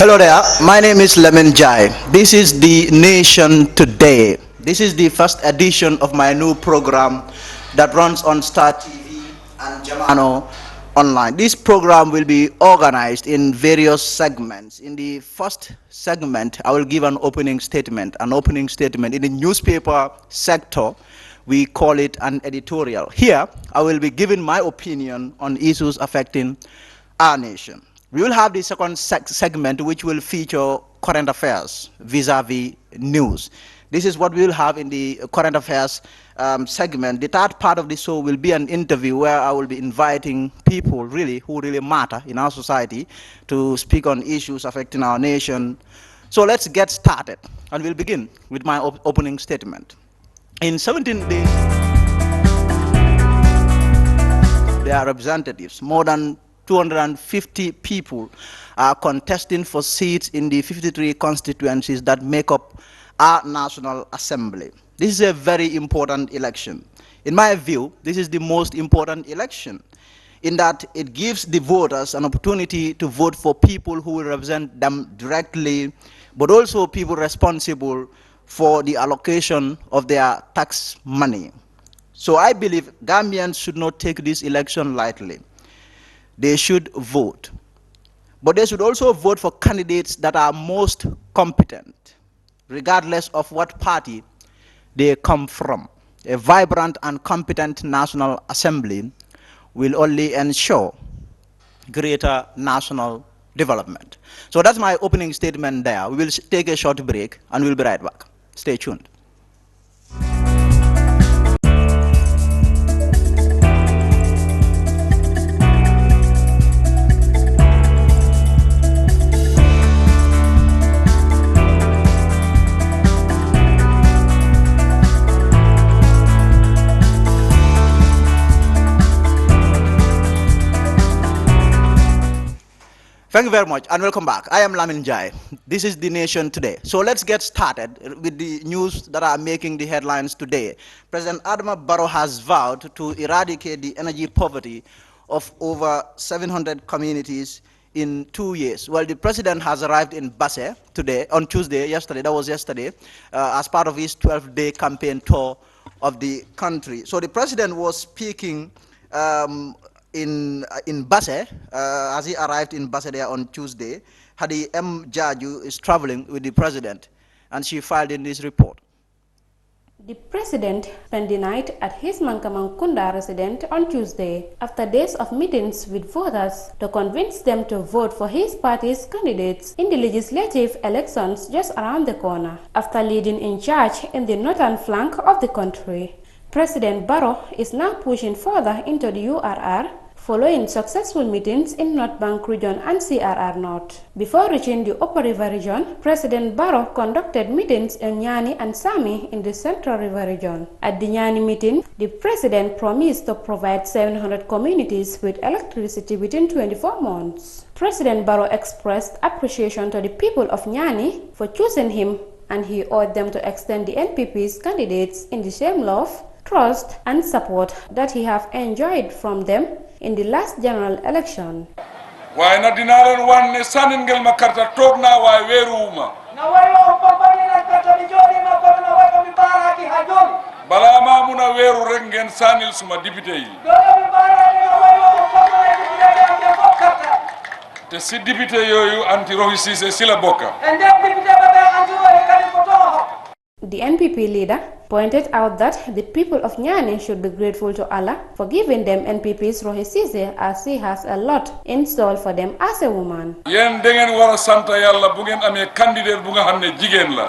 Hello there, my name is Lamin Njie. This is the Nation Today. This is the first edition of my new program that runs on Star TV and Jamaanoo online. This program will be organized in various segments. In the first segment, I will give an opening statement. An opening statement in the newspaper sector, we call it an editorial. Here, I will be giving my opinion on issues affecting our nation. We will have the second segment, which will feature current affairs vis-a-vis news. This is what we will have in the current affairs segment. The third part of the show will be an interview where I will be inviting people who really matter in our society to speak on issues affecting our nation. So let's get started, and we'll begin with my opening statement. In 17 days, their representatives, more than 250 people are contesting for seats in the 53 constituencies that make up our National Assembly. This is a very important election. In my view, this is the most important election in that it gives the voters an opportunity to vote for people who will represent them directly, but also people responsible for the allocation of their tax money. So I believe Gambians should not take this election lightly. They should vote. But they should also vote for candidates that are most competent, regardless of what party they come from. A vibrant and competent National Assembly will only ensure greater national development. So that's my opening statement there. We will take a short break and we'll be right back. Stay tuned. Thank you very much and welcome back. I am Lamin Njie. This is the Nation Today. So let's get started with the news that are making the headlines today. President Adama Barrow has vowed to eradicate the energy poverty of over 700 communities in 2 years. Well, the president has arrived in Basse today, on Tuesday, that was yesterday, as part of his 12-day campaign tour of the country. So the president was speaking in Basse, as he arrived in Basse there on Tuesday. Hadi M. Jaju is traveling with the president, and she filed in this report. The president spent the night at his Mankamangkunda residence on Tuesday after days of meetings with voters to convince them to vote for his party's candidates in the legislative elections just around the corner. After leading in charge in the northern flank of the country, President Barrow is now pushing further into the URR following successful meetings in North Bank region and CRR North. Before reaching the Upper River region, President Barrow conducted meetings in Nyani and Sami in the Central River region. At the Nyani meeting, the president promised to provide 700 communities with electricity within 24 months. President Barrow expressed appreciation to the people of Nyani for choosing him, and he urged them to extend the NPP's candidates in the same love, trust and support that he have enjoyed from them in the last general election. Waaye na dinaa leen wan ne sànnin ngeen ma karta toog naa waaye weeruwuma. Balaa maa mun a weeru rek ngeen sànnil suma député yi. Te si député yooyu anti Rohey Cissé si la bokka. The NPP leader pointed out that the people of Nyani should be grateful to Allah for giving them NPP's Rohey Cissé, as he has a lot in store for them as a woman. Yéen da ngeen war a sant Yàlla bu ngeen amee candidat bu nga xam ne jigéen la.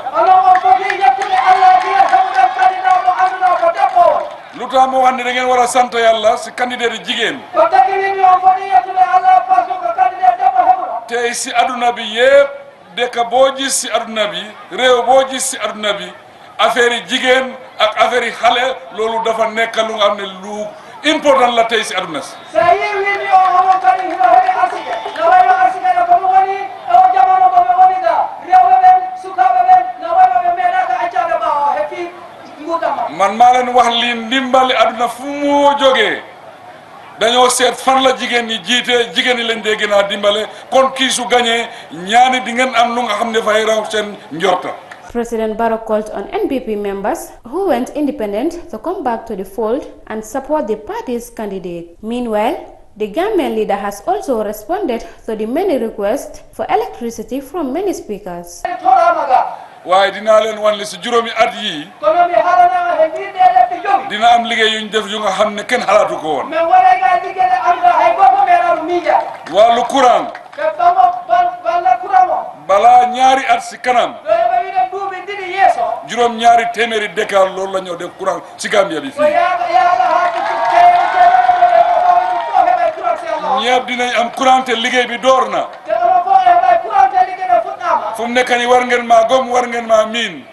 Lu tax ma wax ne da ngeen war a sant Yàlla si candidat yi jigéen. Tey si aduna bi yépp dëkk boo gis si aduna bi réew boo gis si aduna bi affaire yi jigéen ak affaire yi xale loolu dafa nekk lu nga xam ne lu important la tey si aduna si. man maa leen wax lii ndimbali aduna fu mu jógee dañoo seet fan la jigéen ñi jiite jigéen ñi lañ dee gën a dimbale kon kii su gañee ñaani di ngeen am lu nga xam ne fay raw seen njorta. President Barrow called on NPP members who went independent to come back to the fold and support the party's candidate. Meanwhile, the Gambian leader has also responded to the many requests for electricity from many speakers. waaye dinaa leen wan li si juróomi at yii dina am liggéey yuñ def yu nga xam ne kenn xalaatu ko woon wàllu courant balaa ñaari at si kanam juróom ñaari téeméeri décale loolu la ñoo def courant si Gambia bi fii ñëpp dinañ am courant te liggéey bi door na fu mu nekk nii war ngeen maa gom war ngeen maa miin.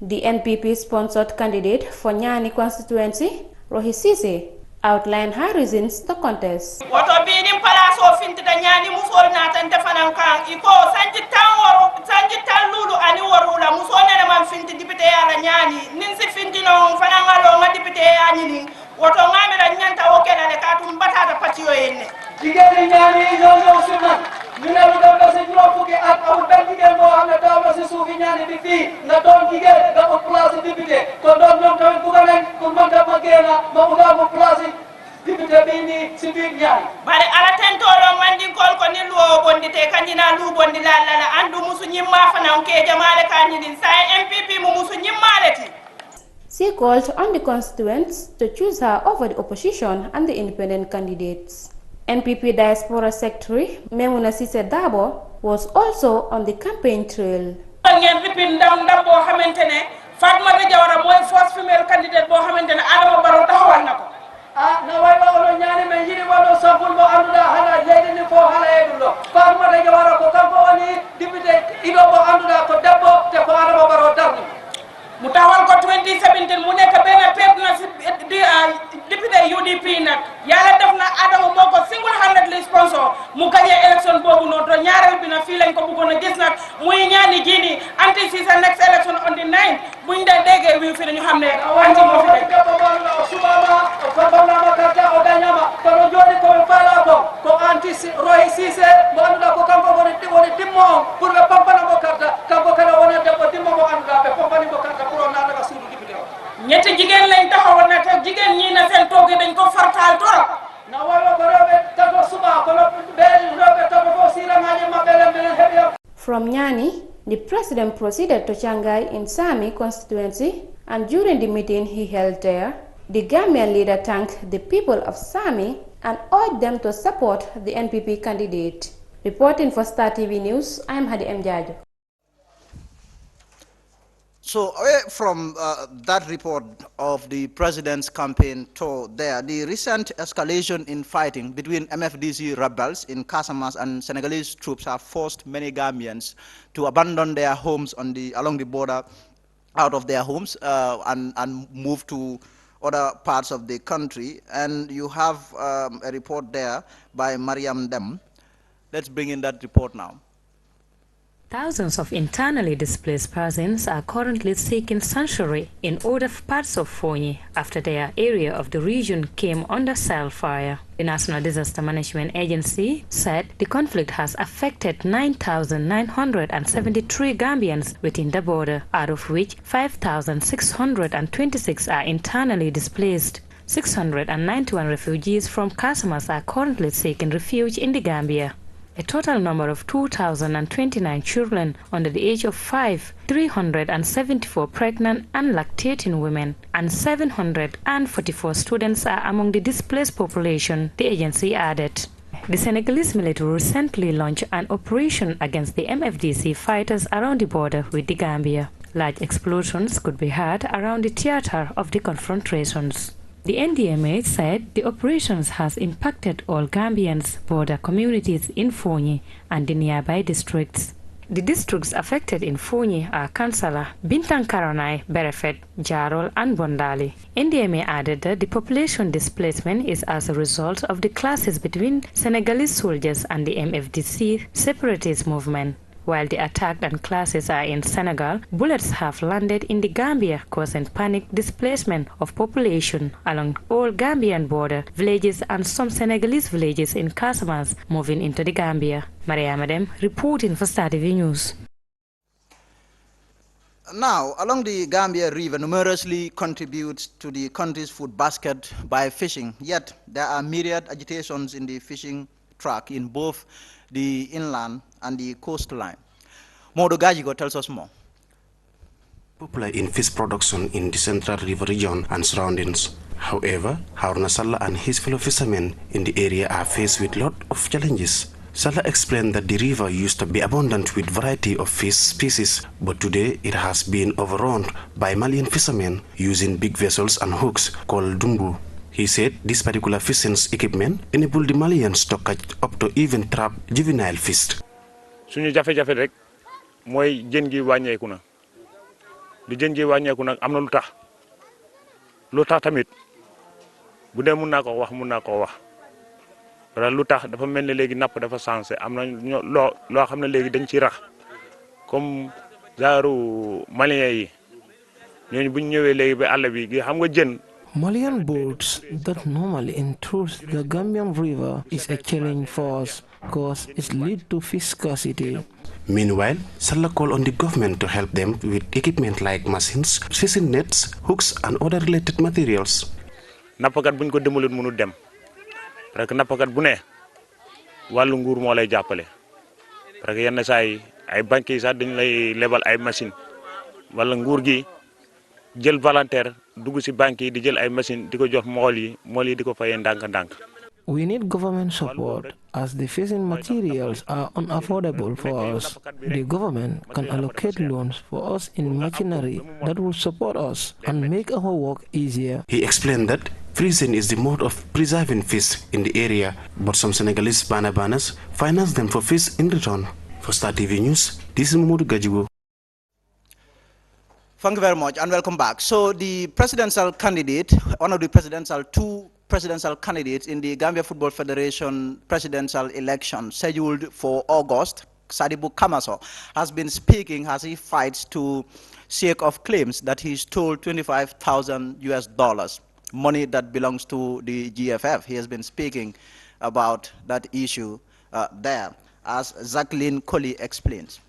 The NPP-sponsored candidate for Nyani constituency, Rohi Sise, outlined her reasons to contest. Wato binin palaso finti da Nyani musol na tante fanan kan iko sanji tan lulu ani warula musone na man finti dipite ala Nyani ninsi finti no fanan alo ma dipite ya ni wato ngamira nyanta okela le katum batata patiyo yenne. Jigéen Nyani ñoo sunna ñu ne lu dem ba sa juróom fukki at amul benn jigéen boo xam ne daaw na si suufi Nyani bi fii nga doon jigéen nga ut place député kon doon ñoom tamit bugg nañ pour man dama génn ma uga mu place député bii nii si biir Nyani bari ala tentolo mandi kol ko ni luwo bondi te kanjina lu bondi la andu musu nyimma fanan ke jamaale kanjini sa MPP mu musu nyimmale ti. She called on the constituents to choose her over the opposition and the independent candidates. NPP Diaspora Secretary Memuna Sise Dabo was also on the campaign trail. ngeen ripin ndam bo xamantene Fatmata Jawara moy first female candidate bo xamantene Adama Barrow taxawal nako na way wa ono Nyani men yiri wado sampul mo anduda hala leydi ni fo hala edulo Fatmata Jawara ko kanko woni député ido bo anduda ko debbo te ko Adama Barrow darni mu taxawal ko 2017 mu nekk benn pep na si député UDP nag yàlla def na Adama moo ko single-handedly sponsor mu gagné élection boobu noonu to ñaareel bi na fii lañ ko bëggoon a gis nag muy ñaani jiini anti si sa next election on the 9 buñ dee déggee wi fi dañu xam ne anti moo fi nekk kono joni koɓe faala ko anti Rohi Sise mo annduɗa ko kanko woni dimmo on pour ɓe pampana mo karta kanko kala wona debbo dimmo mo annduɗa ɓe pampani mo karta pour on naataga suudu député o ñetti jigéen lañ taxawal na te jigéen ñi na seen toogi dañ ko fartaal torop na wayno ko rewɓe tato suba kono ɓe rewɓe tato fof sirangaji maɓɓe len minen heeɓi. From Nyani, the president proceeded to Shanghai in Sami constituency, and during the meeting he held there, the Gambian leader thanked the people of Sami and urged them to support the NPP candidate. Reporting for Star TV News, I am Hadi M. Jajo. So away from that report of the president's campaign tour there, the recent escalation in fighting between MFDC rebels in Casamance and Senegalese troops have forced many Gambians to abandon their homes along the border, out of their homes, and move to other parts of the country. And you have a report there by Mariam Dem. Let's bring in that report now. Thousands of internally displaced persons are currently seeking sanctuary in other parts of Fonyi after their area of the region came under cell fire. The National Disaster Management Agency said the conflict has affected 9,973 Gambians within the border, out of which 5,626 are internally displaced. 691 refugees from Casamance are currently seeking refuge in the Gambia. A total number of 2,029 children under the age of 5, 374 pregnant and lactating women, and 744 students are among the displaced population, the agency added. The Senegalese military recently launched an operation against the MFDC fighters around the border with the Gambia. Large explosions could be heard around the theater of the confrontations. The NDMA said the operations has impacted all Gambians' border communities in Fonyi and the nearby districts. The districts affected in Fonyi are Kansala, Bintankaranai, Berefet, Jarol and Bondali. NDMA added that the population displacement is as a result of the clashes between Senegalese soldiers and the MFDC separatist movement. While the attacked and classes are in Senegal, bullets have landed in the Gambia, causing panic displacement of population along all Gambian border villages and some Senegalese villages in Casamance moving into the Gambia. Maria Madem reporting for Star TV News. Now, along the Gambia River numerously contributes to the country's food basket by fishing, yet there are myriad agitations in the fishing track in both the inland and the coastline. Modo Gajigo tells us more. Popular in fish production in the Central River region and surroundings. However, Haruna Sallah and his fellow fishermen in the area are faced with a lot of challenges. Sallah explained that the river used to be abundant with variety of fish species, but today it has been overrun by Malian fishermen using big vessels and hooks called dumbu. He said this particular fishing equipment enabled the Malians to catch up to even trap juvenile fish. Suñu jafe-jafe rek moy jën gi wàññeeku na di jën gi wàññeeku nag am na lu tax tamit bu dee mun naa ko wax wala lu tax dafa mel ne léegi napp dafa sensé am na loo xam ne léegi dañ ci rax comme genre malien yi ñooñu bu ñu ñëwee léegi ba àll bi xam nga jën. Malian boats that normally intrude the Gambian River is a challenge for us because it leads to fish scarcity. Meanwhile, Sallah called on the government to help them with equipment like machines, fishing nets, hooks and other related materials. Nappakat buñ ko demulut mënu dem parce que nappakat bu ne wàllu nguur moo lay jàppale parce que yenn saa yi ay banques yi sax dañ lay lebal ay machine wala nguur gi jël volontaire dugg ci banque yi di jël ay machine di ko jox mool yi di ko fayee ndànk-ndànk. We need government support as the fishing materials are unaffordable for us. The government can allocate loans for us in machinery that will support us and make our work easier. He explained that freezing is the mode of preserving fish in the area, but some Senegalese bananas finance them for fish in return. For Star TV News, this is Momodu Gajigo. Thank you very much and welcome back. So the presidential candidate, one of the two presidential candidates in the Gambia Football Federation presidential election scheduled for August, Sadibou Kamaso, has been speaking as he fights to shake off claims that he stole $25,000, money that belongs to the GFF. He has been speaking about that issue there, as Jacqueline Colley explains.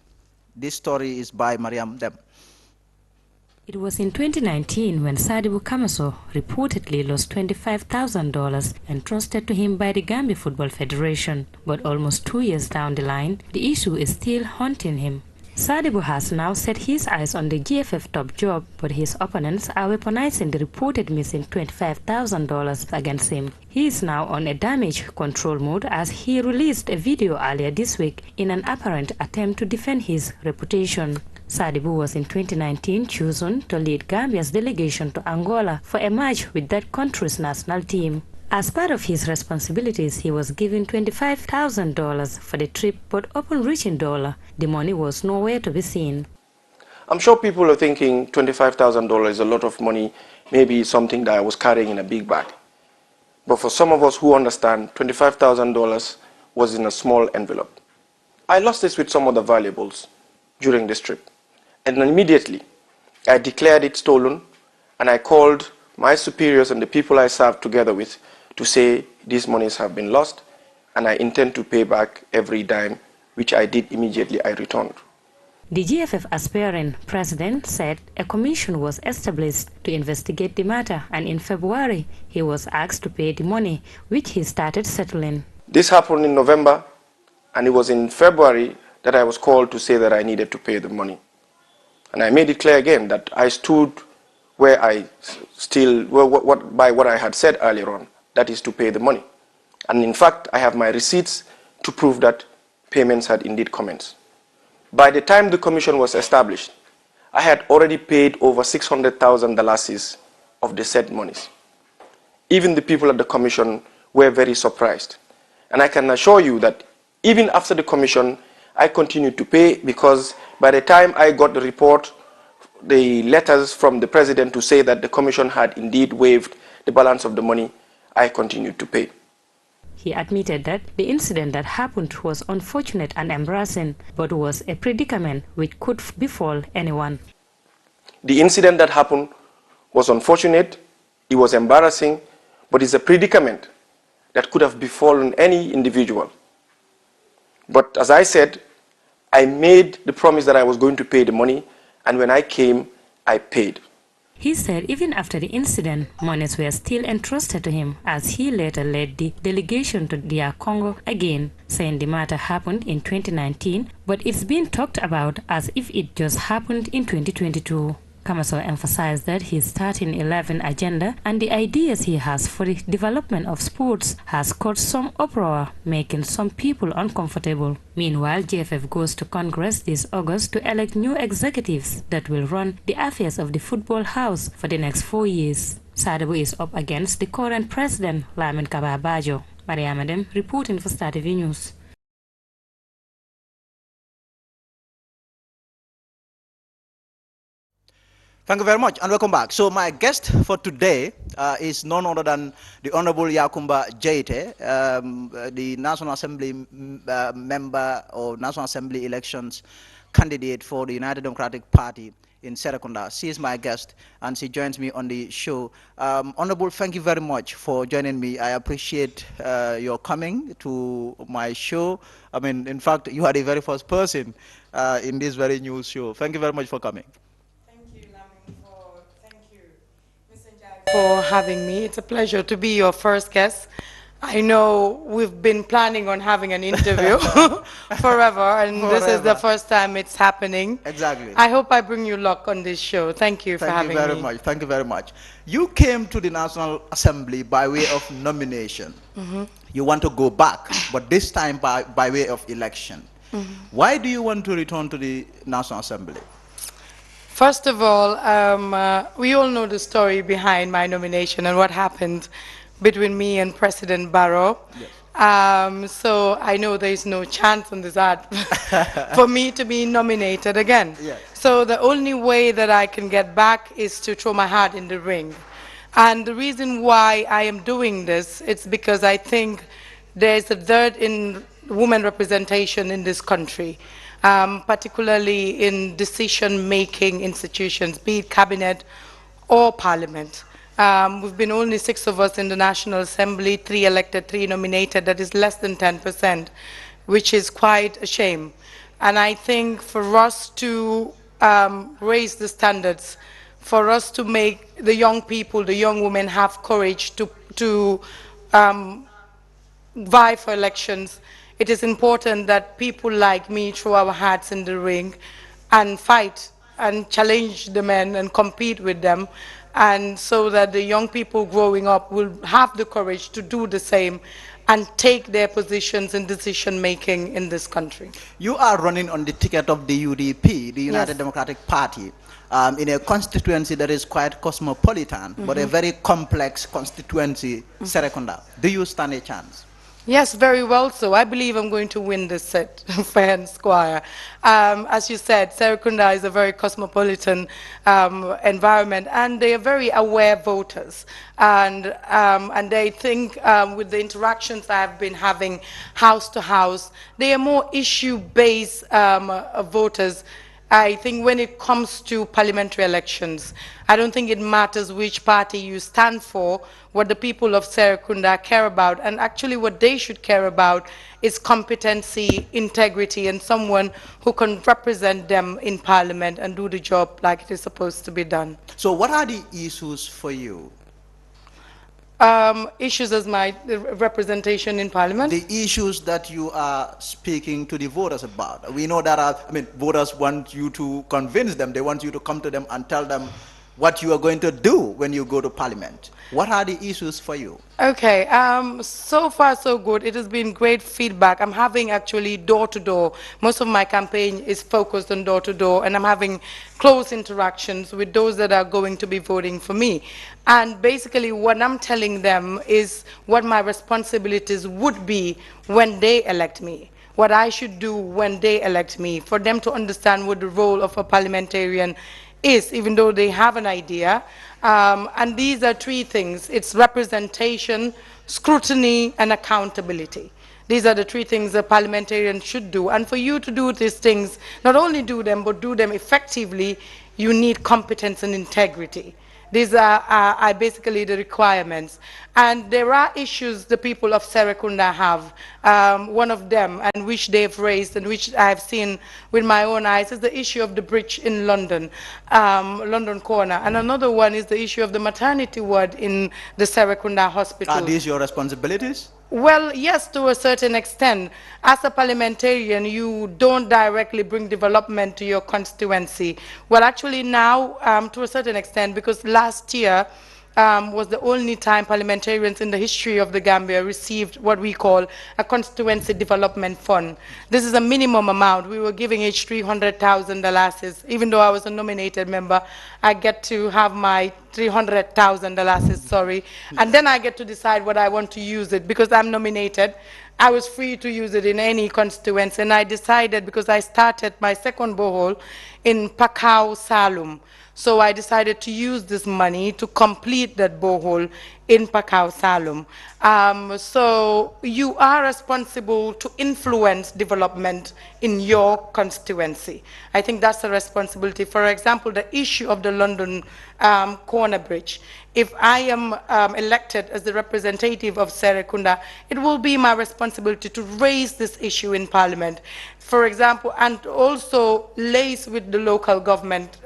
This story is by Mariam Dem. It was in 2019 when Sadibou Kamaso reportedly lost $25,000 entrusted to him by the Gambia Football Federation. But almost 2 years down the line, the issue is still haunting him. Sadibou has now set his eyes on the GFF top job, but his opponents are weaponizing the reported missing $25,000 against him. He is now on a damage control mode as he released a video earlier this week in an apparent attempt to defend his reputation. Sadibou was in 2019 chosen to lead Gambia's delegation to Angola for a match with that country's national team. As part of his responsibilities, he was given $25,000 for the trip, but upon reaching Dola, the money was nowhere to be seen. I'm sure people are thinking $25,000 is a lot of money, maybe something that I was carrying in a big bag. But for some of us who understand, $25,000 was in a small envelope. I lost this with some other valuables during this trip. And immediately, I declared it stolen, and I called my superiors and the people I served together with to say these monies have been lost, and I intend to pay back every dime, which I did immediately. I returned. The GFF aspiring president said a commission was established to investigate the matter, and in February, he was asked to pay the money, which he started settling. This happened in November, and it was in February that I was called to say that I needed to pay the money. And I made it clear again that I stood where I still, by what I had said earlier on, that is to pay the money. And in fact, I have my receipts to prove that payments had indeed commenced. By the time the commission was established, I had already paid over $600,000 of the said monies. Even the people at the commission were very surprised. And I can assure you that even after the commission, I continued to pay, because by the time I got the report, the letters from the president to say that the commission had indeed waived the balance of the money, I continued to pay. He admitted that the incident that happened was unfortunate and embarrassing, but was a predicament which could befall anyone. The incident that happened was unfortunate, it was embarrassing, but it's a predicament that could have befallen any individual. But as I said, I made the promise that I was going to pay the money, and when I came, I paid. He said even after the incident, monies were still entrusted to him, as he later led the delegation to DR Congo again, saying the matter happened in 2019, but it's been talked about as if it just happened in 2022. Kamaso emphasized that his starting 11 agenda and the ideas he has for the development of sports has caused some uproar, making some people uncomfortable. Meanwhile, JFF goes to Congress this August to elect new executives that will run the affairs of the football house for the next 4 years. Sadabo is up against the current president, Lamin Njie. Mariamadem reporting for Star TV News. Thank you very much and welcome back. So my guest for today is none other than the Honorable Yakumba Jatta, the National Assembly member or National Assembly elections candidate for the United Democratic Party in Serekunda. She is my guest and she joins me on the show. Honorable, thank you very much for joining me. I appreciate your coming to my show. I mean, in fact, you are the very first person in this very new show. Thank you very much for coming. For having me. It's a pleasure to be your first guest. I know we've been planning on having an interview forever, and this is the first time it's happening. Exactly. I hope I bring you luck on this show. Thank you for having me. Thank you very much. Thank you very much. You came to the National Assembly by way of nomination. You want to go back, but this time by way of election. Why do you want to return to the National Assembly? First of all, we all know the story behind my nomination and what happened between me and President Barrow. Yes. So I know there is no chance on this earth for me to be nominated again. Yes. So the only way that I can get back is to throw my hat in the ring. And the reason why I am doing this, it's because I think there's a dearth in women representation in this country. Particularly in decision-making institutions, be it cabinet or parliament. We've been only 6 of us in the National Assembly, 3 elected, 3 nominated. That is less than 10%, which is quite a shame. And I think for us to raise the standards, for us to make the young people, the young women have courage to vie for elections, it is important that people like me throw our hats in the ring and fight and challenge the men and compete with them, and so that the young people growing up will have the courage to do the same and take their positions in decision making in this country. You are running on the ticket of the UDP, the United Democratic Party, in a constituency that is quite cosmopolitan, but a very complex constituency, Serekunda. Do you stand a chance? Yes, very well so. I believe I'm going to win this set, fair and square. As you said, Serekunda is a very cosmopolitan environment, and they are very aware voters. And they think with the interactions I have been having house to house, they are more issue-based voters. I think when it comes to parliamentary elections, I don't think it matters which party you stand for. What the people of Serekunda care about, and actually what they should care about, is competency, integrity, and someone who can represent them in parliament and do the job like it is supposed to be done. So what are the issues for you? Issues as my representation in parliament? The issues that you are speaking to the voters about. We know that, voters want you to convince them, they want you to come to them and tell them what you are going to do when you go to parliament. What are the issues for you? Okay, so far so good. It has been great feedback. I'm having actually door-to-door. Most of my campaign is focused on door-to-door, and I'm having close interactions with those that are going to be voting for me. And basically what I'm telling them is what my responsibilities would be when they elect me, what I should do when they elect me, for them to understand what the role of a parliamentarian is, even though they have an idea. And these are 3 things. It's representation, scrutiny, and accountability. These are the three things a parliamentarian should do. And for you to do these things, not only do them, but do them effectively, you need competence and integrity. These are basically the requirements. And there are issues the people of Serekunda have. One of them, and which they've raised and which I've seen with my own eyes, is the issue of the bridge in London, London Corner. And another one is the issue of the maternity ward in the Serekunda hospital. Are these your responsibilities? Well, yes, to a certain extent. As a parliamentarian, you don't directly bring development to your constituency. Well, actually now, to a certain extent, because last year was the only time parliamentarians in the history of the Gambia received what we call a constituency development fund. This is a minimum amount. We were giving each $300,000. Even though I was a nominated member, I get to have my $300,000, sorry, and then I get to decide what I want to use it. Because I'm nominated, I was free to use it in any constituency, and I decided, because I started my second borehole in Pakau Salum, so I decided to use this money to complete that borehole in Pakau Salum. So you are responsible to influence development in your constituency. I think that's a responsibility. For example, the issue of the London Corner Bridge. If I am elected as the representative of Serekunda, it will be my responsibility to raise this issue in Parliament. For example, and also liaise with the local government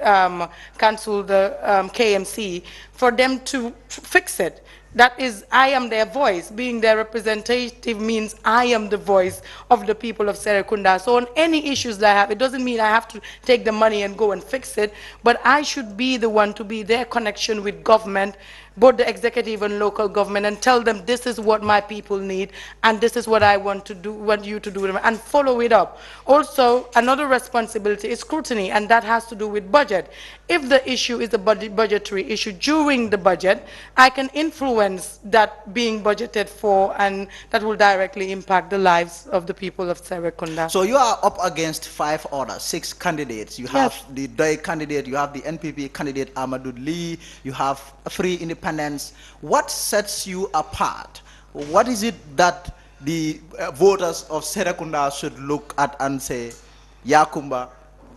council, the KMC, for them to fix it. That is, I am their voice. Being their representative means I am the voice of the people of Serekunda. So on any issues that I have, it doesn't mean I have to take the money and go and fix it, but I should be the one to be their connection with government, both the executive and local government, and tell them this is what my people need and this is what I want you to do, and follow it up. Also, another responsibility is scrutiny, and that has to do with budget. If the issue is a budgetary issue during the budget, I can influence that being budgeted for, and that will directly impact the lives of the people of Serekunda. So you are up against 5 others, 6 candidates. You have the Doi candidate, you have the NPP candidate Amadou Lee, you have 3 independents. What sets you apart? What is it that the voters of Serekunda should look at and say, Yakumba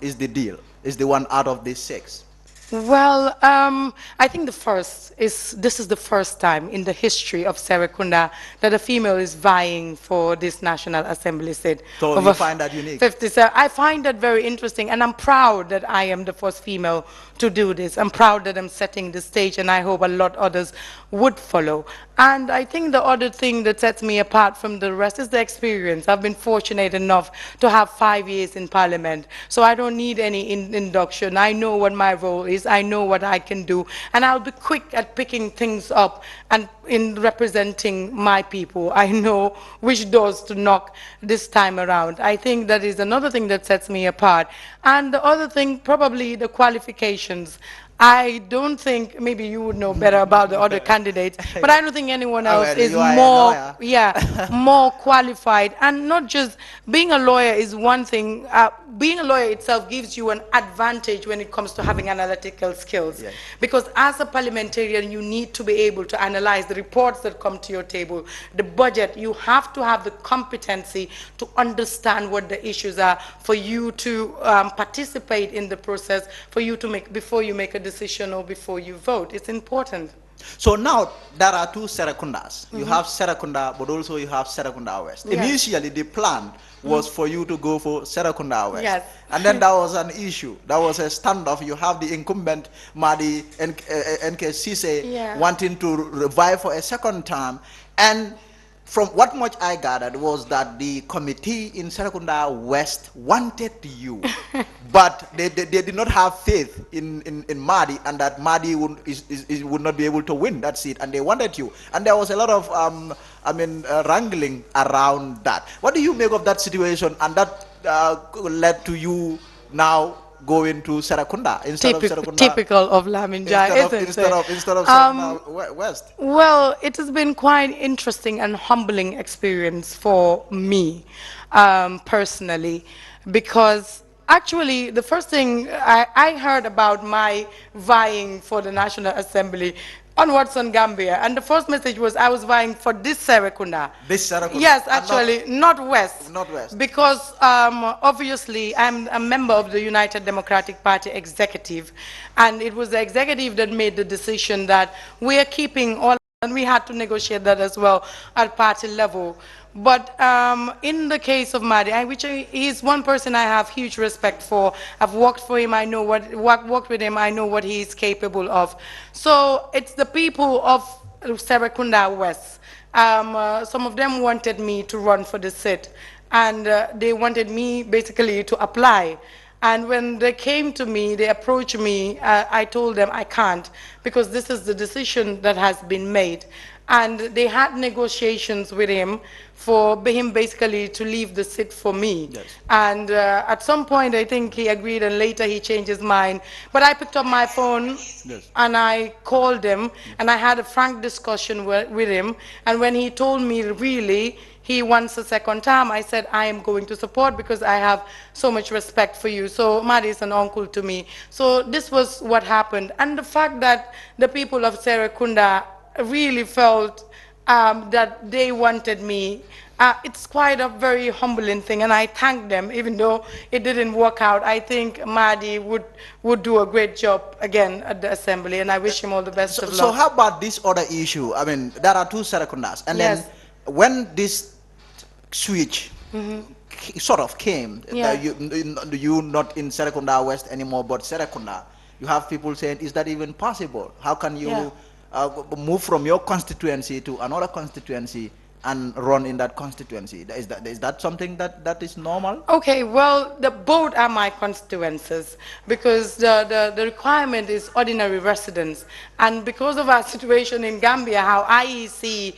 is the deal, is the one out of these 6? Well, I think this is the first time in the history of Serekunda that a female is vying for this National Assembly seat. So you find that unique? 57. I find that very interesting, and I'm proud that I am the first female to do this. I'm proud that I'm setting the stage, and I hope a lot others would follow. And I think the other thing that sets me apart from the rest is the experience. I've been fortunate enough to have 5 years in Parliament, so I don't need any induction. I know what my role is. I know what I can do, and I'll be quick at picking things up and in representing my people. I know which doors to knock this time around. I think that is another thing that sets me apart. And the other thing, probably the qualifications. I don't think, maybe you would know better about the other candidates, but I don't think anyone else is more, more qualified. And not just being a lawyer is one thing. Being a lawyer itself gives you an advantage when it comes to having analytical skills. Yes. Because as a parliamentarian, you need to be able to analyze the reports that come to your table, the budget. You have to have the competency to understand what the issues are for you to participate in the process, for you to make, before you make a decision or before you vote. It's important. So now there are 2 Serekundas. You have Serekunda, but also you have Serekunda West. Yes. Initially, the plan was for you to go for Serekunda West. Yes. And then that was an issue. That was a standoff. You have the incumbent Madi NK wanting to revive for a second term. And from what much I gathered was that the committee in Serekunda West wanted you, but they did not have faith in Madi, and that Madi would not be able to win that seat, and they wanted you. And there was a lot of wrangling around that. What do you make of that situation, and that led to you now going to Serekunda instead of Serekunda? Typical of Lamin Njie, instead of Serekunda West. Well, it has been quite interesting and humbling experience for me personally, because actually the first thing I heard about my vying for the National Assembly onwards on Gambia. And the first message was I was vying for this Serekunda. This Serekunda? Yes, actually, not West. Not West. Because obviously I'm a member of the United Democratic Party executive. And it was the executive that made the decision that we are keeping all, and we had to negotiate that as well at party level. But in the case of Madi, he's one person I have huge respect for. I've worked for him. I know worked with him. I know what he is capable of. So it's the people of Serekunda West. Some of them wanted me to run for the seat, and they wanted me basically to apply. And when they came to me, they approached me, I told them I can't, because this is the decision that has been made. And they had negotiations with him for him basically to leave the seat for me. Yes. And at some point, I think he agreed, and later he changed his mind. But I picked up my phone, yes, and I called him, and I had a frank discussion with him. And when he told me really he wants a second term, I said I am going to support, because I have so much respect for you. So Madi is an uncle to me. So this was what happened. And the fact that the people of Serekunda really felt that they wanted me, it's quite a very humbling thing, and I thank them. Even though it didn't work out, I think Madi would do a great job again at the assembly, and I wish him all the best of luck. So how about this other issue? I mean, there are two Serekundas, and yes, then when this switch sort of came, yeah, you not in Serekunda West anymore, but Serekunda, you have people saying, is that even possible? How can you yeah, move from your constituency to another constituency and run in that constituency? Is that something that is normal? Okay, well, both are my constituencies, because the requirement is ordinary residence. And because of our situation in Gambia, how IEC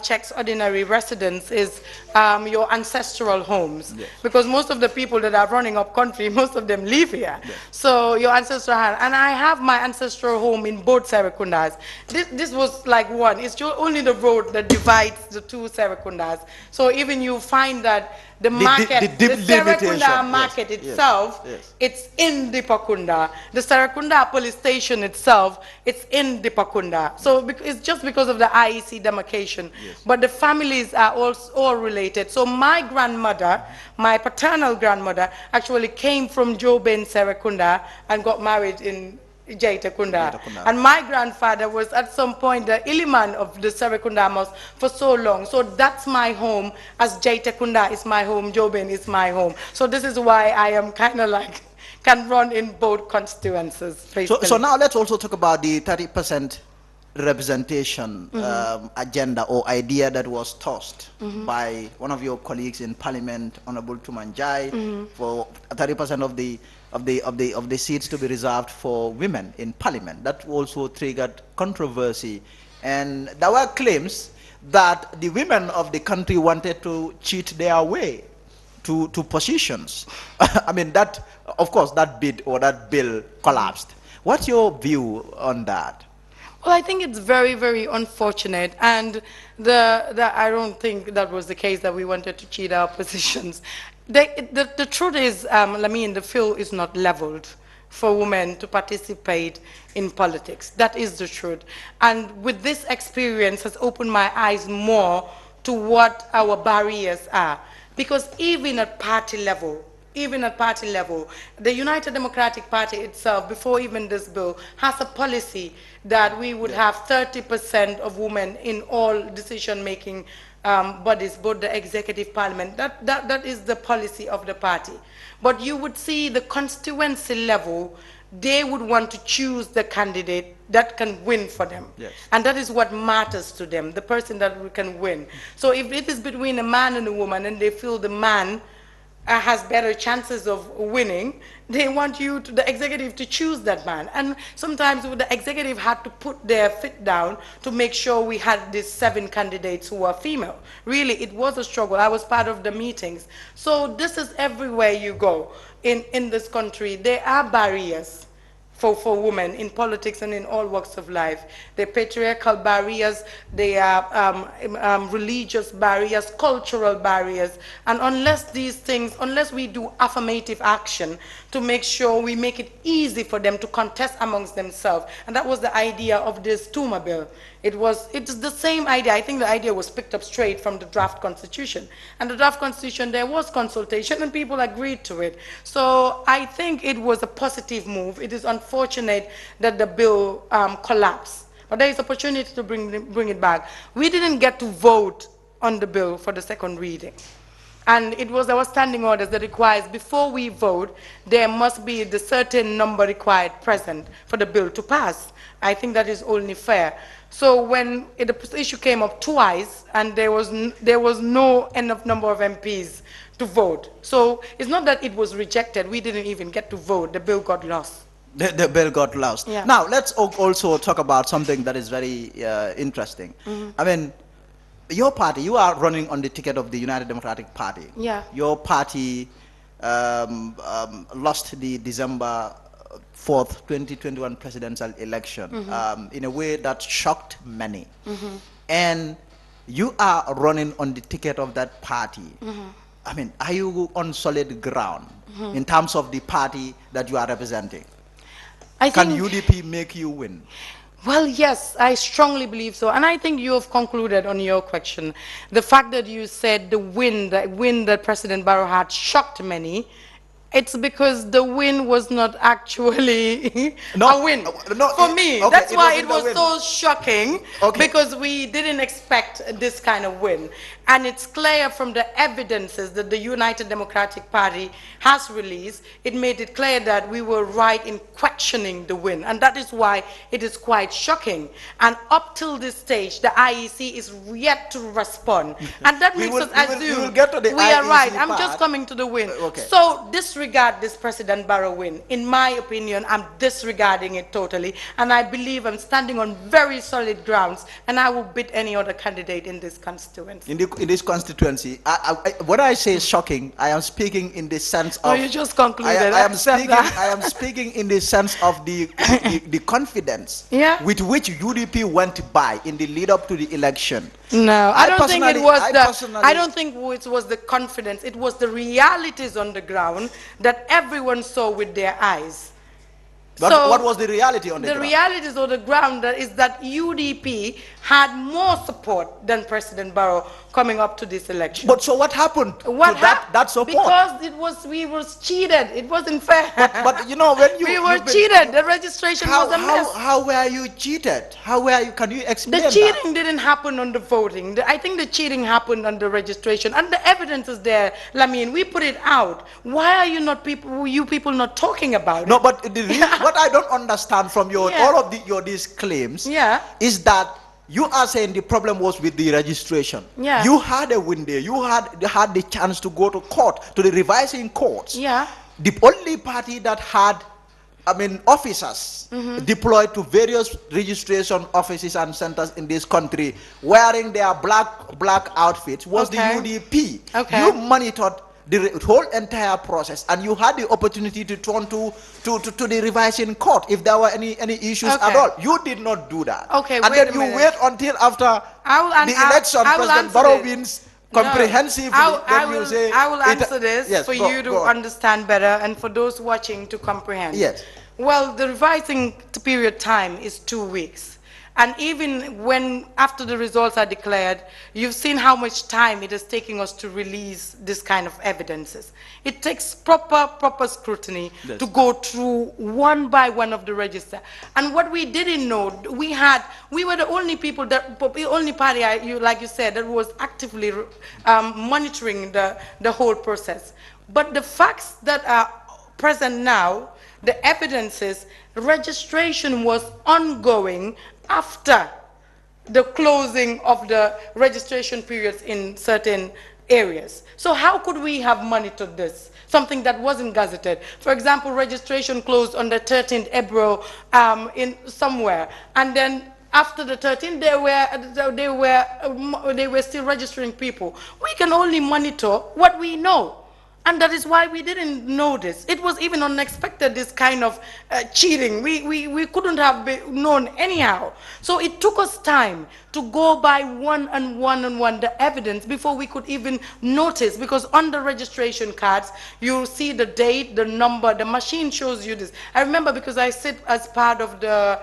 checks ordinary residence is your ancestral homes. Yes. Because most of the people that are running up country, most of them live here. Yes. So your ancestral home, and I have my ancestral home in both Serekundas. This was like one. It's only the road that divides the two Serekundas. So even you find that the market, the Serekunda market itself, it's in Dipakunda. The Serekunda police station itself, it's in Dipakunda. So it's just because of the IEC demarcation. Yes. But the families are all related. So my grandmother, my paternal grandmother, actually came from Joben Serekunda and got married in Jatta. And my grandfather was at some point the Iliman of the Serekunda Mosque for so long. So that's my home, as Jatta is my home, Joben is my home. So this is why I am kind of like, can run in both constituencies. So now let's also talk about the 30% representation agenda or idea that was tossed by one of your colleagues in Parliament, Honorable Lamin Njie, for 30% of the seats to be reserved for women in Parliament. That also triggered controversy, and there were claims that the women of the country wanted to cheat their way to positions. I mean, that, of course, that bid or that bill collapsed. What's your view on that? Well, I think it's very, very unfortunate, and I don't think that was the case, that we wanted to cheat our positions. The truth is, Lamin, the field is not leveled for women to participate in politics. That is the truth. And with this experience has opened my eyes more to what our barriers are. Because even at party level, the United Democratic Party itself, before even this bill, has a policy that we would have 30% of women in all decision-making bodies, both the executive, parliament. That is the policy of the party. But you would see the constituency level, they would want to choose the candidate that can win for them. Yes. And that is what matters to them, the person that can win. So if it is between a man and a woman, and they feel the man has better chances of winning, they want the executive to choose that man. And sometimes the executive had to put their foot down to make sure we had these 7 candidates who are female. Really, it was a struggle. I was part of the meetings. So this is everywhere you go in this country. There are barriers for women in politics and in all walks of life. There are patriarchal barriers, there are religious barriers, cultural barriers, and unless we do affirmative action to make sure we make it easy for them to contest amongst themselves, and that was the idea of this Tuma bill. It's the same idea. I think the idea was picked up straight from the draft constitution. And the draft constitution, there was consultation and people agreed to it. So I think it was a positive move. It is unfortunate that the bill collapsed. But there is opportunity to bring it back. We didn't get to vote on the bill for the second reading. And it was our standing orders that requires, before we vote, there must be the certain number required present for the bill to pass. I think that is only fair. So when the issue came up twice, and there was no enough number of MPs to vote. So it's not that it was rejected. We didn't even get to vote. The bill got lost. The bill got lost. Yeah. Now, let's also talk about something that is very interesting. I mean, your party, you are running on the ticket of the United Democratic Party. Yeah. Your party lost the December 4th, 2021 presidential election in a way that shocked many. And you are running on the ticket of that party. I mean, are you on solid ground in terms of the party that you are representing? Can UDP make you win? Well, yes, I strongly believe so. And I think you have concluded on your question. The fact that you said the win that President Barrow had shocked many, it's because the win was not actually a win. For me, that's why it was so shocking, because we didn't expect this kind of win. And it's clear from the evidences that the United Democratic Party has released, it made it clear that we were right in questioning the win. And that is why it is quite shocking. And up till this stage, the IEC is yet to respond. And that makes us assume we are right. I'm just coming to the win. So disregard this President Barrow win. In my opinion, I'm disregarding it totally. And I believe I'm standing on very solid grounds, and I will beat any other candidate in this constituency. In this constituency, when I say shocking, I am speaking in the sense of... Oh, you just concluded. I am speaking in the sense of the confidence with which UDP went by in the lead up to the election. No, I don't think it was the confidence. It was the realities on the ground that everyone saw with their eyes. But so what was the reality on the ground? The realities on the ground is that UDP had more support than President Barrow coming up to this election. But so what happened to that support? Because we were cheated. It wasn't fair. But you know, when we were cheated. The registration was a mess. How were you cheated? How were you? Can you explain that? The cheating didn't happen on the voting. I think the cheating happened on the registration, and the evidence is there. Lamin, we put it out. Why are you people not talking about it? No, but what I don't understand from all of these claims is that you are saying the problem was with the registration. Yeah. You had a window. You had the chance to go to court, to the revising courts. Yeah. The only party that had, officers deployed to various registration offices and centers in this country wearing their black outfits was the UDP. You monitored the whole entire process, and you had the opportunity to turn to the revising court if there were any issues at all. You did not do that. And then you wait until after the election, President Barrow wins comprehensively. I will answer this for you to understand better and for those watching to comprehend. Yes. Well, the revising period time is 2 weeks. And even after the results are declared, you've seen how much time it is taking us to release this kind of evidences. It takes proper scrutiny to go through one by one of the register. And what we didn't know, we were the only people, the only party, like you said, that was actively monitoring the whole process. But the facts that are present now, the evidences, registration was ongoing after the closing of the registration periods in certain areas. So how could we have monitored this? Something that wasn't gazetted. For example, registration closed on the 13th April in somewhere, and then after the 13th, they were still registering people. We can only monitor what we know. And that is why we didn't know this. It was even unexpected, this kind of cheating. We couldn't have known anyhow. So it took us time to go by one the evidence before we could even notice, because on the registration cards, you see the date, the number, the machine shows you this. I remember because I sit as part of the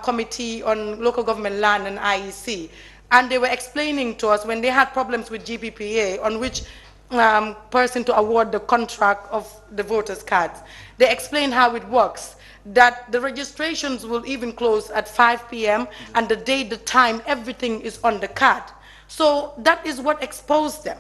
Committee on Local Government Land and IEC, and they were explaining to us when they had problems with GPPA on which person to award the contract of the voters' cards. They explain how it works, that the registrations will even close at 5 p.m. and the date, the time, everything is on the card. So that is what exposed them.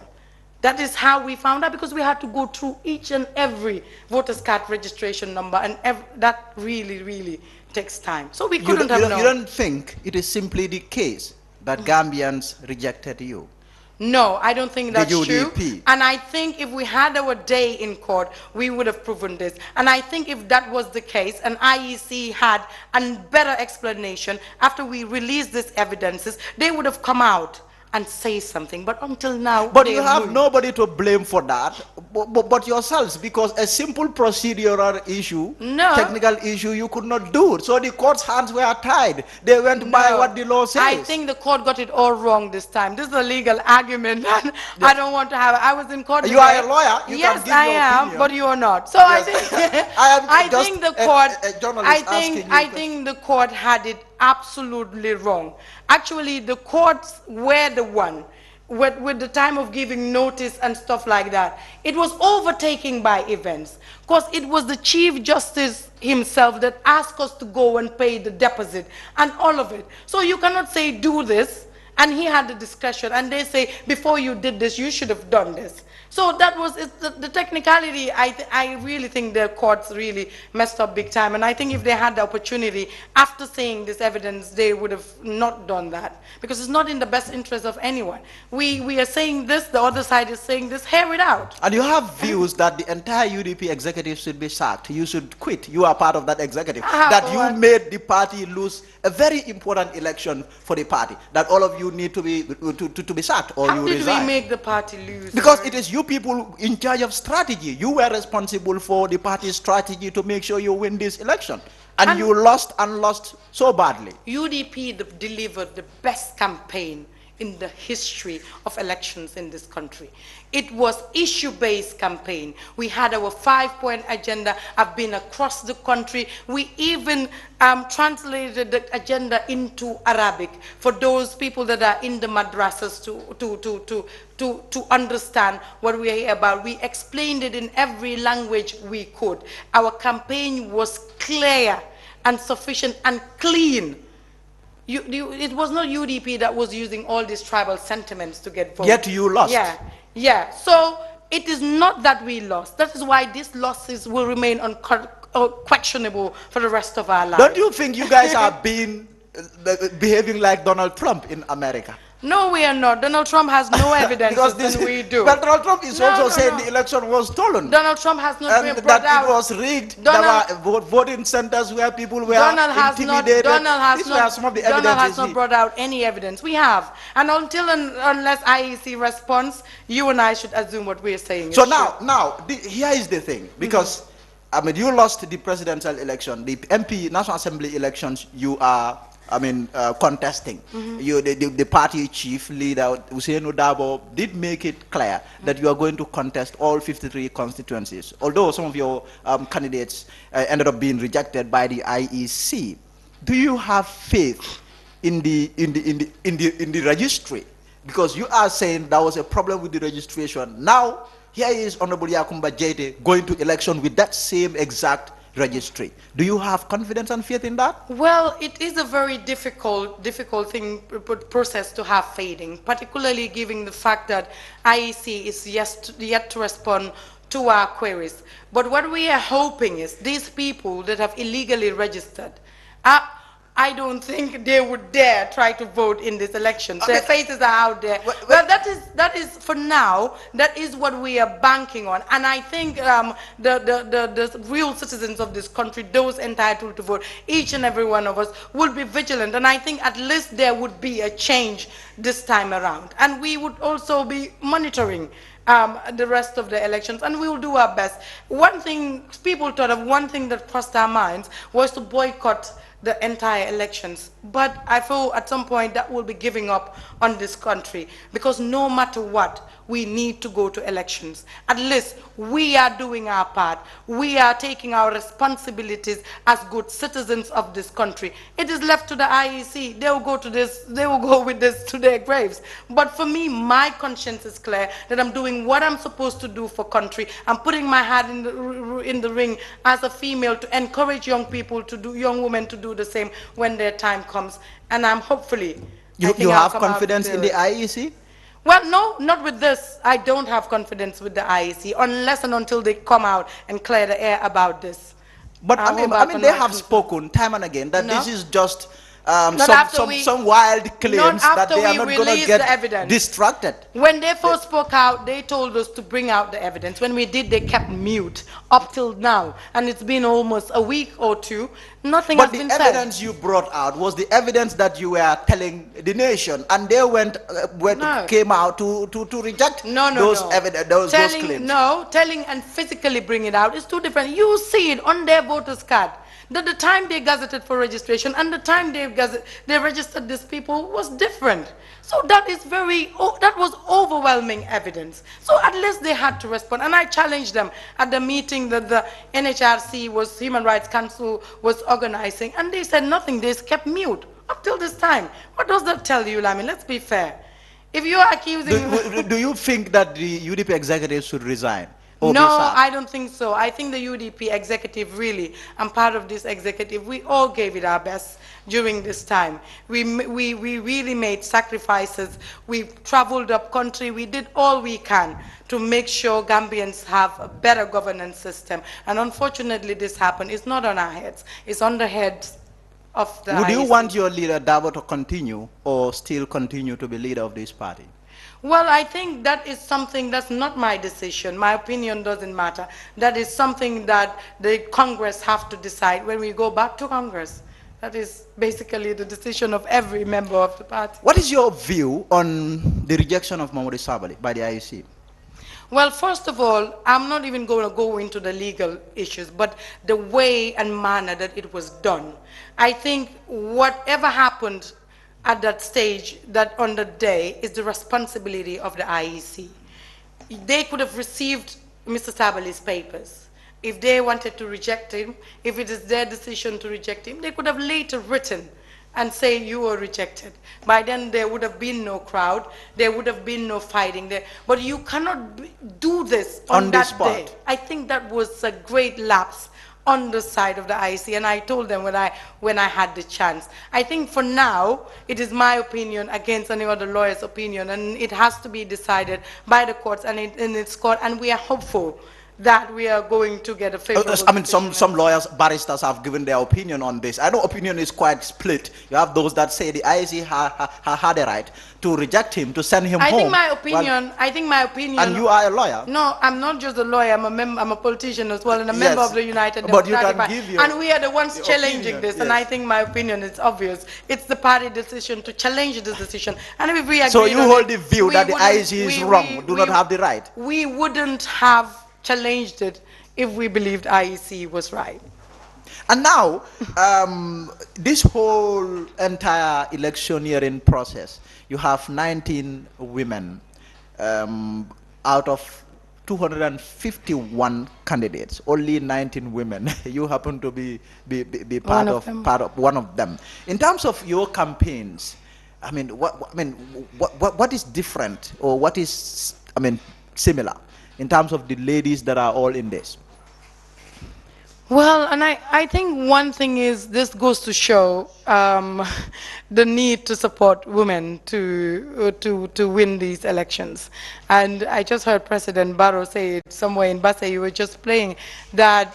That is how we found out, because we had to go through each and every voters' card registration number, and that really takes time. So we couldn't have known. You don't think it is simply the case that Gambians rejected you? No, I don't think that's true. UDP. And I think if we had our day in court, we would have proven this. And I think if that was the case, and IEC had a better explanation after we released these evidences, they would have come out and say something. But until now, but you have nobody to blame for that but yourselves, because a simple procedural issue, technical issue, you could not do. So the court's hands were tied. They went by what the law says. I think the court got it all wrong this time. This is a legal argument and I don't want to have it. I was in court. You are a lawyer. You yes, can give I your am, opinion. but you are not. So yes. I think the court. I think the court had it absolutely wrong. Actually, the courts were the one with the time of giving notice and stuff like that. It was overtaken by events, because it was the Chief Justice himself that asked us to go and pay the deposit and all of it. So you cannot say do this, and he had the discretion, and they say before you did this you should have done this. So that was the technicality. I really think the courts really messed up big time, and I think if they had the opportunity after seeing this evidence, they would have not done that, because it's not in the best interest of anyone. We are saying this, the other side is saying this, hear it out. And you have views that the entire UDP executive should be sacked. You should quit. You are part of that executive. That you made the party lose a very important election for the party. That all of you need to be sacked, or you resign. How did we make the party lose? Because it is you people in charge of strategy. You were responsible for the party's strategy to make sure you win this election. And you lost so badly. UDP delivered the best campaign in the history of elections in this country. It was issue-based campaign. We had our 5-point agenda. I've been across the country. We even translated the agenda into Arabic for those people that are in the madrasas to understand what we are here about. We explained it in every language we could. Our campaign was clear and sufficient and clean. It was not UDP that was using all these tribal sentiments to get votes. Yet you lost. Yeah. So it is not that we lost. That is why these losses will remain unquestionable for the rest of our lives. Don't you think you guys are behaving like Donald Trump in America? No, we are not. Donald Trump has no evidence than we do. But Donald Trump is also saying the election was stolen. Donald Trump has not been brought out. That it was rigged. There were voting centers where people were intimidated. These were some of the evidences. Donald has not brought out any evidence. We have. And unless IEC responds, you and I should assume what we are saying. So here is the thing. Because, I mean, you lost the presidential election. The MP, National Assembly elections, you are contesting. The party chief leader, Hussein Udabo, did make it clear that you are going to contest all 53 constituencies. Although some of your candidates ended up being rejected by the IEC. Do you have faith in the registry? Because you are saying there was a problem with the registration. Now, here is Honorable Yakumba Jatta going to election with that same exact registry. Do you have confidence and faith in that? Well, it is a very difficult process to have faith in, particularly given the fact that IEC is yet to respond to our queries. But what we are hoping is these people that have illegally registered, I don't think they would dare try to vote in this election. Their faces are out there. Well, that is for now. That is what we are banking on. And I think the real citizens of this country, those entitled to vote, each and every one of us, will be vigilant. And I think at least there would be a change this time around. And we would also be monitoring the rest of the elections, and we will do our best. One thing people thought of, one thing that crossed our minds was to boycott the entire elections. But I feel at some point that we'll be giving up on this country, because no matter what, we need to go to elections. At least we are doing our part. We are taking our responsibilities as good citizens of this country. It is left to the IEC. They will go to this, they will go with this to their graves. But for me, my conscience is clear that I'm doing what I'm supposed to do for country. I'm putting my hat in the ring as a female to encourage young people to do, young women to do the same when their time comes. And I'm hopefully, you have confidence in the IEC? Well, no, not with this. I don't have confidence with the IEC unless and until they come out and clear the air about this. But I mean they have spoken time and again that this is just some wild claims that they are not going to get distracted. When they first spoke out, they told us to bring out the evidence. When we did, they kept mute up till now. And it's been almost a week or two. Nothing has been said. But the evidence you brought out was the evidence that you were telling the nation, and they came out to reject those claims. No, telling and physically bring it out is two different. You see it on their voters' card. That the time they gazetted for registration and the time they registered these people was different. So that is that was overwhelming evidence. So at least they had to respond. And I challenged them at the meeting that the NHRC Human Rights Council was organizing, and they said nothing. They kept mute up till this time. What does that tell you, Lamin? Let's be fair. If you are accusing... Do you think that the UDP executive should resign? No, I don't think so. I think the UDP executive really, I'm part of this executive, we all gave it our best during this time. We really made sacrifices. We traveled up country. We did all we can to make sure Gambians have a better governance system. And unfortunately this happened. It's not on our heads. It's on the heads of the Would you IEC. want your leader, Dabo, to continue or still continue to be leader of this party? Well, I think that is something that's not my decision. My opinion doesn't matter. That is something that the Congress have to decide when we go back to Congress. That is basically the decision of every member of the party. What is your view on the rejection of Mamadou Sabally by the IEC? Well, first of all, I'm not even going to go into the legal issues, but the way and manner that it was done. I think whatever happened at that stage, that on the day, is the responsibility of the IEC. They could have received Mr. Sabali's papers. If they wanted to reject him, if it is their decision to reject him, they could have later written and say you were rejected. By then there would have been no crowd, there would have been no fighting there. But you cannot do this on that day. I think that was a great lapse on the side of the IEC, and I told them when I had the chance. I think for now, it is my opinion against any other lawyer's opinion, and it has to be decided by the courts and in its court, and we are hopeful that we are going to get a favorable I mean, some lawyers, barristers have given their opinion on this. I know opinion is quite split. You have those that say the IEC had a right to reject him, to send him home. I think my opinion. And you are a lawyer. No, I'm not just a lawyer. I'm a politician as well, and a member of the United Democratic Party. And we are the ones challenging this. Yes. And I think my opinion is obvious. It's the party decision to challenge this decision. And if we agree, so you hold the view that the IEC is wrong, do not have the right. We wouldn't have challenged it if we believed IEC was right. And now, this whole entire electioneering process, you have 19 women out of 251 candidates, only 19 women. You happen to be part of one of them. In terms of your campaigns, I mean, what is different, or what is, similar in terms of the ladies that are all in this? Well, and I think one thing is, this goes to show the need to support women to win these elections. And I just heard President Barrow say it somewhere in Basse, you were just playing, that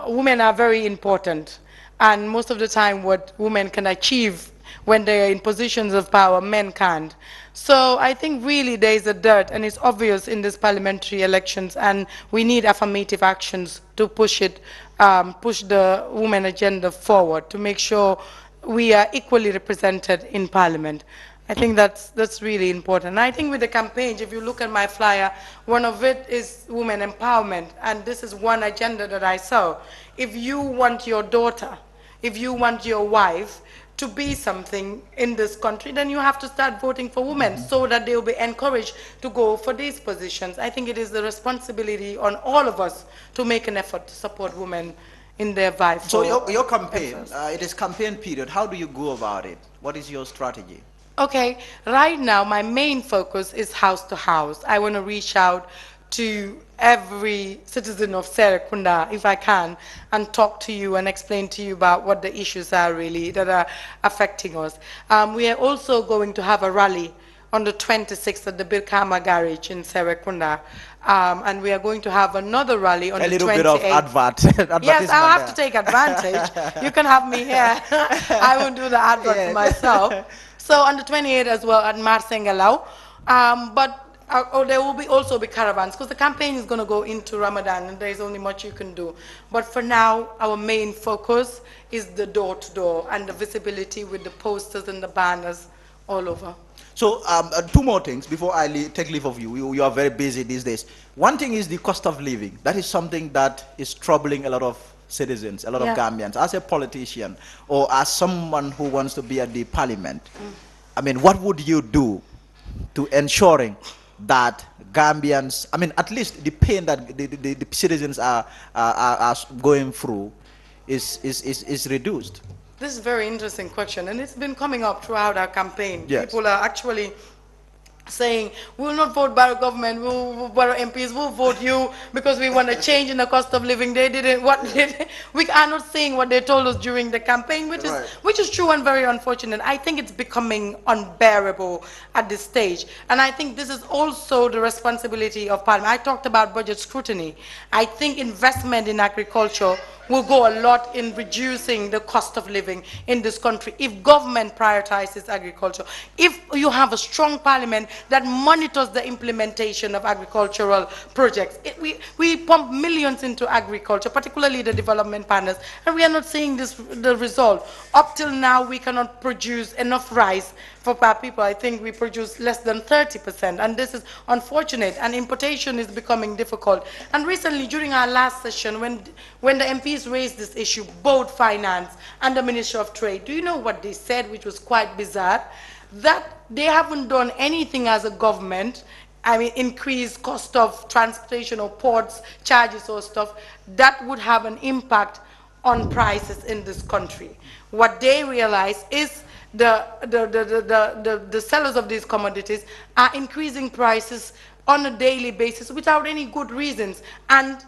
women are very important. And most of the time what women can achieve when they are in positions of power, men can't. So I think really there is a dearth, and it's obvious in these parliamentary elections, and we need affirmative actions to push the women agenda forward, to make sure we are equally represented in parliament. I think that's really important. I think with the campaign, if you look at my flyer, one of it is women empowerment, and this is one agenda that I saw. If you want your daughter, if you want your wife to be something in this country, then you have to start voting for women so that they will be encouraged to go for these positions. I think it is the responsibility on all of us to make an effort to support women in their vital. So your campaign, it is campaign period. How do you go about it? What is your strategy? Okay, right now my main focus is house to house. I want to reach out to every citizen of Serekunda, if I can, and talk to you and explain to you about what the issues are really that are affecting us. We are also going to have a rally on the 26th at the Birkama Garage in Serekunda. And we are going to have another rally on the 28th. A little bit of advert. Yes, I'll have to take advantage. You can have me here. I will do the advert for myself. So on the 28th as well at Marsengalau. There will also be caravans because the campaign is going to go into Ramadan and there's only much you can do. But for now, our main focus is the door-to-door and the visibility with the posters and the banners all over. So two more things before I take leave of you. You are very busy these days. One thing is the cost of living. That is something that is troubling a lot of citizens, a lot of Gambians. As a politician or as someone who wants to be at the parliament, I mean, what would you do to ensuring that Gambians, I mean, at least the pain that the citizens are going through is reduced? This is a very interesting question, and it's been coming up throughout our campaign. Yes. People are actually saying, we will not vote Barrow government, we will Barrow MPs, we'll vote you because we want a change in the cost of living. They didn't, we are not saying what they told us during the campaign, which is true and very unfortunate. I think it's becoming unbearable at this stage. And I think this is also the responsibility of Parliament. I talked about budget scrutiny. I think investment in agriculture will go a lot in reducing the cost of living in this country if government prioritizes agriculture. If you have a strong parliament that monitors the implementation of agricultural projects. We pump millions into agriculture, particularly the development partners, and we are not seeing the result. Up till now, we cannot produce enough rice for our people. I think we produce less than 30%, and this is unfortunate, and importation is becoming difficult. And recently, during our last session, when the MPs raised this issue, both finance and the Ministry of Trade, do you know what they said, which was quite bizarre? That they haven't done anything as a government, I mean, increase cost of transportation or ports, charges or stuff, that would have an impact on prices in this country. What they realize is the sellers of these commodities are increasing prices on a daily basis without any good reasons. And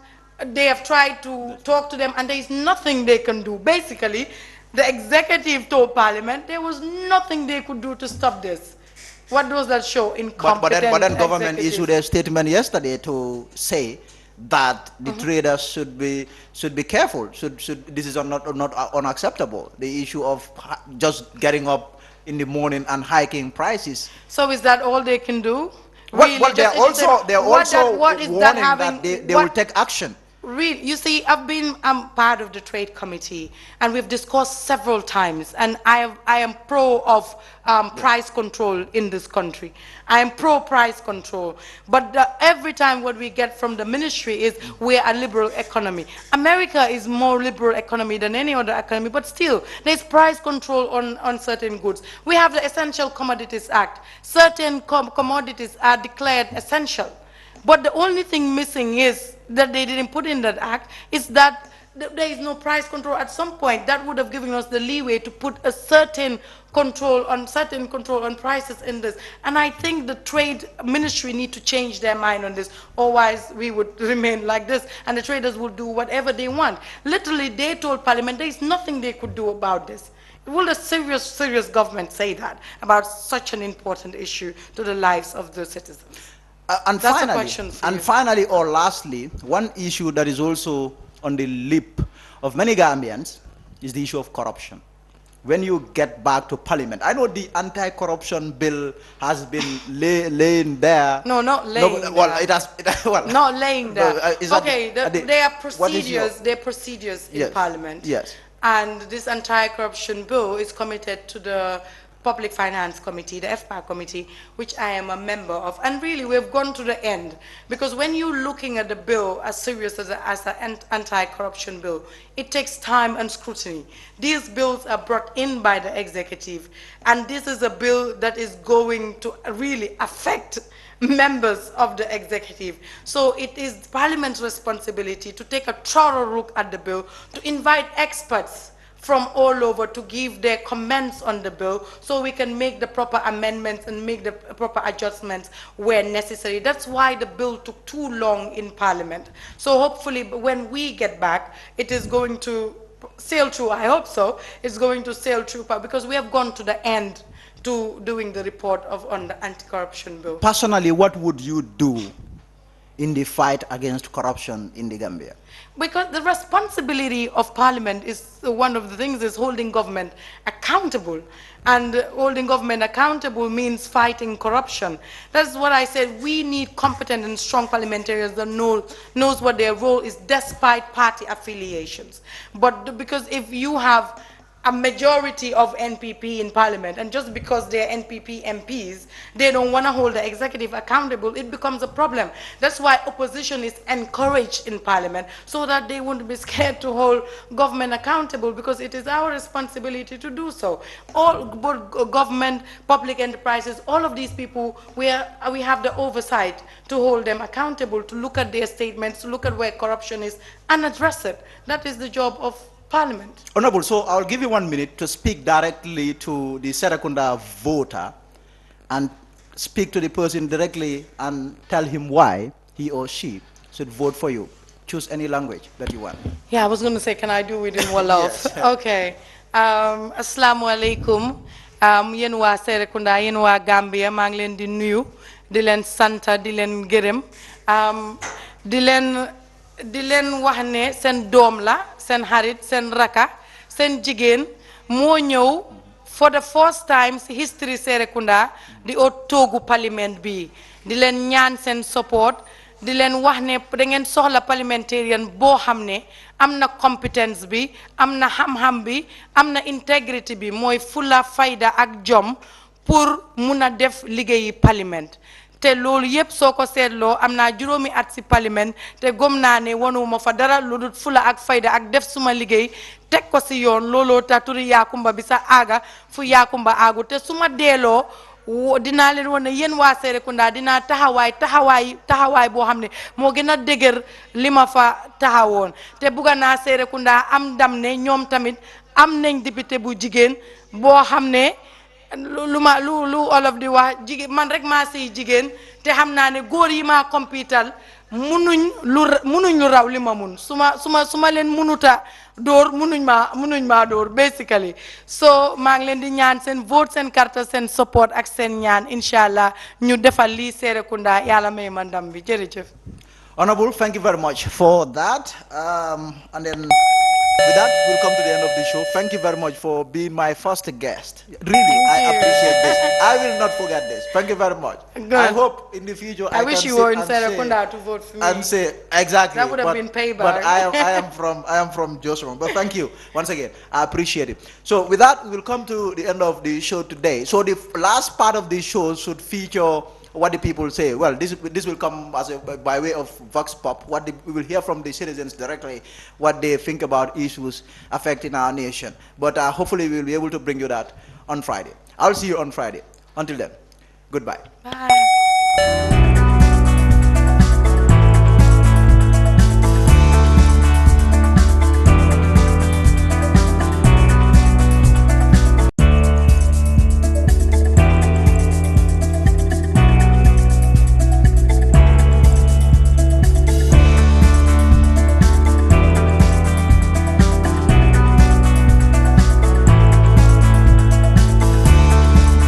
they have tried to talk to them, and there is nothing they can do. Basically, the executive told Parliament there was nothing they could do to stop this. What does that show? Incompetent but then government issued a statement yesterday to say that the traders should be careful. This is not unacceptable. The issue of just getting up in the morning and hiking prices. So is that all they can do? Really, well, they're also warning that they will take action. Really, you see, I'm part of the trade committee, and we've discussed several times, and I am pro of price control in this country. I am pro price control, but every time what we get from the ministry is we're a liberal economy. America is more liberal economy than any other economy, but still there's price control on certain goods. We have the Essential Commodities Act. Certain commodities are declared essential. But the only thing missing is that they didn't put in that act is that there is no price control. At some point, that would have given us the leeway to put a certain control on prices in this. And I think the trade ministry need to change their mind on this, otherwise we would remain like this, and the traders will do whatever they want. Literally, they told Parliament there is nothing they could do about this. Will a serious government say that about such an important issue to the lives of the citizens? And finally, or lastly, one issue that is also on the lip of many Gambians is the issue of corruption. When you get back to Parliament, I know the anti-corruption bill has been laying there. No, not laying there. Well, it has. Well, not laying there. Okay, there are procedures. There are procedures in Parliament. Yes. And this anti-corruption bill is committed to the Public Finance Committee, the FPA committee, which I am a member of. And really, we've gone to the end. Because when you're looking at the bill as serious as an anti-corruption bill, it takes time and scrutiny. These bills are brought in by the executive. And this is a bill that is going to really affect members of the executive. So it is Parliament's responsibility to take a thorough look at the bill, to invite experts from all over to give their comments on the bill so we can make the proper amendments and make the proper adjustments where necessary. That's why the bill took too long in Parliament. So hopefully when we get back, it is going to sail through. I hope so. It's going to sail through because we have gone to the end to doing the report on the anti-corruption bill. Personally, what would you do in the fight against corruption in the Gambia? Because the responsibility of Parliament is one of the things is holding government accountable. And holding government accountable means fighting corruption. That's what I said. We need competent and strong parliamentarians that knows what their role is despite party affiliations. But because if you have a majority of NPP in Parliament, and just because they're NPP MPs, they don't want to hold the executive accountable, it becomes a problem. That's why opposition is encouraged in Parliament, so that they won't be scared to hold government accountable, because it is our responsibility to do so. All both government, public enterprises, all of these people, we have the oversight to hold them accountable, to look at their statements, to look at where corruption is, and address it. That is the job of Parliament. Honorable, so I'll give you 1 minute to speak directly to the Serekunda voter and speak to the person directly and tell him why he or she should vote for you. Choose any language that you want. Yeah, I was going to say, can I do it in Wolof? Yes. Okay. Assalamu alaikum. Yen wa Serekunda, yen wa Gambia, maa ngi leen di nuyu, di leen santa, di leen gërëm, di leen wax ne seen doom la, seen xarit, seen raka, seen jigéen moo ñëw for the first time si history Serekunda di o toogu parliament bi, di leen ñaan seen support, di leen wax ne da ngeen soxla parliamentarian boo xam ne am na competence bi, am na xam-xam bi, am na integrity bi, mooy fulla fayda ak jom pour mun a def liggéeyi parliament. te loolu yëpp soo ko seetloo am naa juróomi at si parlement te gom naa ne wanuma fa dara lu dul fula ak fayda ak def suma liggéey teg ko si yoon looloo ta turi Yaakumba bi sa aaga fu Yaakumba aagu te suma deeloo dinaa leen wane yéen waa Serekunda dinaa taxawaay boo xam ne moo gën a dëgër li ma fa taxawoon te bugga naa Serekunda am ndam ne ñoom tamit am nañ député bu jigéen boo xam ne lu olof di wax jigéen man rek maa siy jigéen te xam naa ne góor yi maa compital munuñ lu raw li ma mun su ma leen munuta dóor munuñ maa dóor basically so maa ngi leen di ñaan seen vote seen carte seen support ak seen ñaan inshallah ñu defal lii Serekunda yàlla may ma ndam bi jërëjëf. Honorable, thank you very much for that. And then with that, we'll come to the end of the show. Thank you very much for being my first guest. Really, I appreciate this. I will not forget this. Thank you very much. Good. I hope in the future I wish you were in Serekunda to vote for me. And say exactly. That would have been payback. But I am from Joshua. But thank you once again. I appreciate it. So with that, we will come to the end of the show today. So the last part of the show should feature what the people say. Well, this will come as by way of Vox Pop. We will hear from the citizens directly what they think about issues affecting our nation. But hopefully we will be able to bring you that on Friday. I'll see you on Friday. Until then, goodbye. Bye.